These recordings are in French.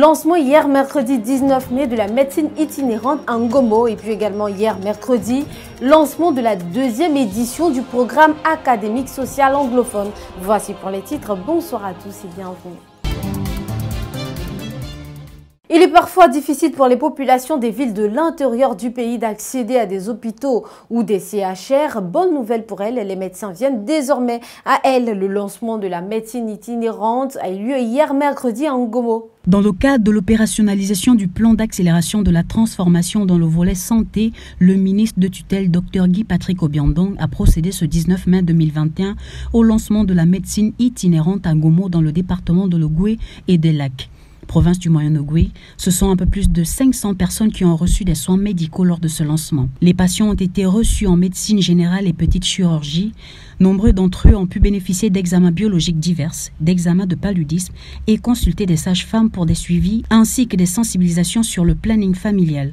Lancement hier mercredi 19 mai de la médecine itinérante en Ngomo et puis également hier mercredi, lancement de la deuxième édition du programme académique social anglophone. Voici pour les titres, bonsoir à tous et bienvenue. Il est parfois difficile pour les populations des villes de l'intérieur du pays d'accéder à des hôpitaux ou des CHR. Bonne nouvelle pour elles, les médecins viennent désormais à elles. Le lancement de la médecine itinérante a eu lieu hier mercredi à Ngomo. Dans le cadre de l'opérationnalisation du plan d'accélération de la transformation dans le volet santé, le ministre de tutelle Dr Guy Patrick Obiandong a procédé ce 19 mai 2021 au lancement de la médecine itinérante à Ngomo dans le département de l'Ogooué et des Lacs. Province du Moyen-Ogooué, ce sont un peu plus de 500 personnes qui ont reçu des soins médicaux lors de ce lancement. Les patients ont été reçus en médecine générale et petite chirurgie. Nombreux d'entre eux ont pu bénéficier d'examens biologiques divers, d'examens de paludisme et consulter des sages-femmes pour des suivis ainsi que des sensibilisations sur le planning familial.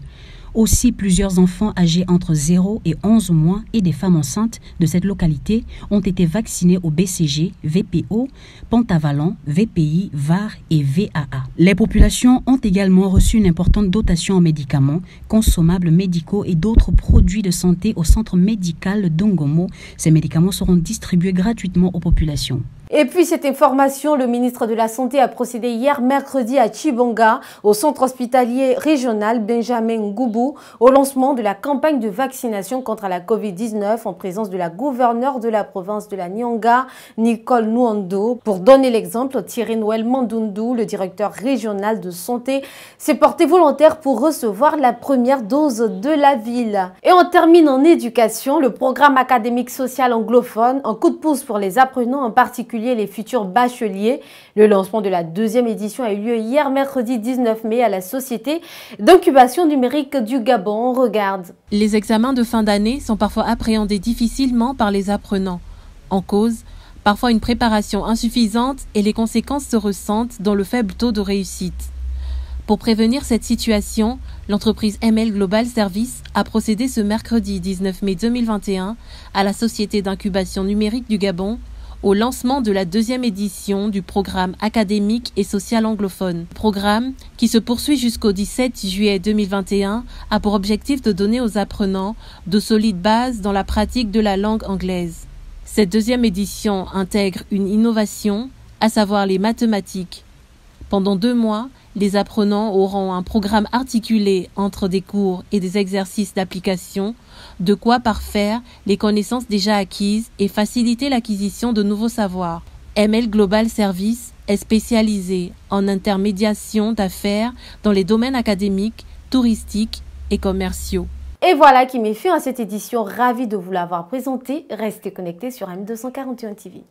Aussi, plusieurs enfants âgés entre 0 et 11 mois et des femmes enceintes de cette localité ont été vaccinés au BCG, VPO, Pentavalent, VPI, VAR et VAA. Les populations ont également reçu une importante dotation en médicaments, consommables médicaux et d'autres produits de santé au centre médical d'Ngomo. Ces médicaments seront distribués gratuitement aux populations. Et puis cette information, le ministre de la Santé a procédé hier mercredi à Tchibonga, au centre hospitalier régional Benjamin Ngoubou, au lancement de la campagne de vaccination contre la Covid-19 en présence de la gouverneure de la province de la Nyanga, Nicole Nwando. Pour donner l'exemple, Thierry Noël Mandundu, le directeur régional de santé, s'est porté volontaire pour recevoir la première dose de la ville. Et on termine en éducation, le programme académique social anglophone, un coup de pouce pour les apprenants, en particulier les futurs bacheliers. Le lancement de la deuxième édition a eu lieu hier mercredi 19 mai à la Société d'incubation numérique du Gabon. On regarde. Les examens de fin d'année sont parfois appréhendés difficilement par les apprenants. En cause, parfois une préparation insuffisante et les conséquences se ressentent dans le faible taux de réussite. Pour prévenir cette situation, l'entreprise ML Global Service a procédé ce mercredi 19 mai 2021 à la Société d'incubation numérique du Gabon au lancement de la deuxième édition du programme académique et social anglophone. Programme qui se poursuit jusqu'au 17 juillet 2021 a pour objectif de donner aux apprenants de solides bases dans la pratique de la langue anglaise. Cette deuxième édition intègre une innovation, à savoir les mathématiques. Pendant 2 mois, les apprenants auront un programme articulé entre des cours et des exercices d'application, de quoi parfaire les connaissances déjà acquises et faciliter l'acquisition de nouveaux savoirs. ML Global Service est spécialisé en intermédiation d'affaires dans les domaines académiques, touristiques et commerciaux. Et voilà qui met fin à cette édition. Ravi de vous l'avoir présentée. Restez connectés sur M241 TV.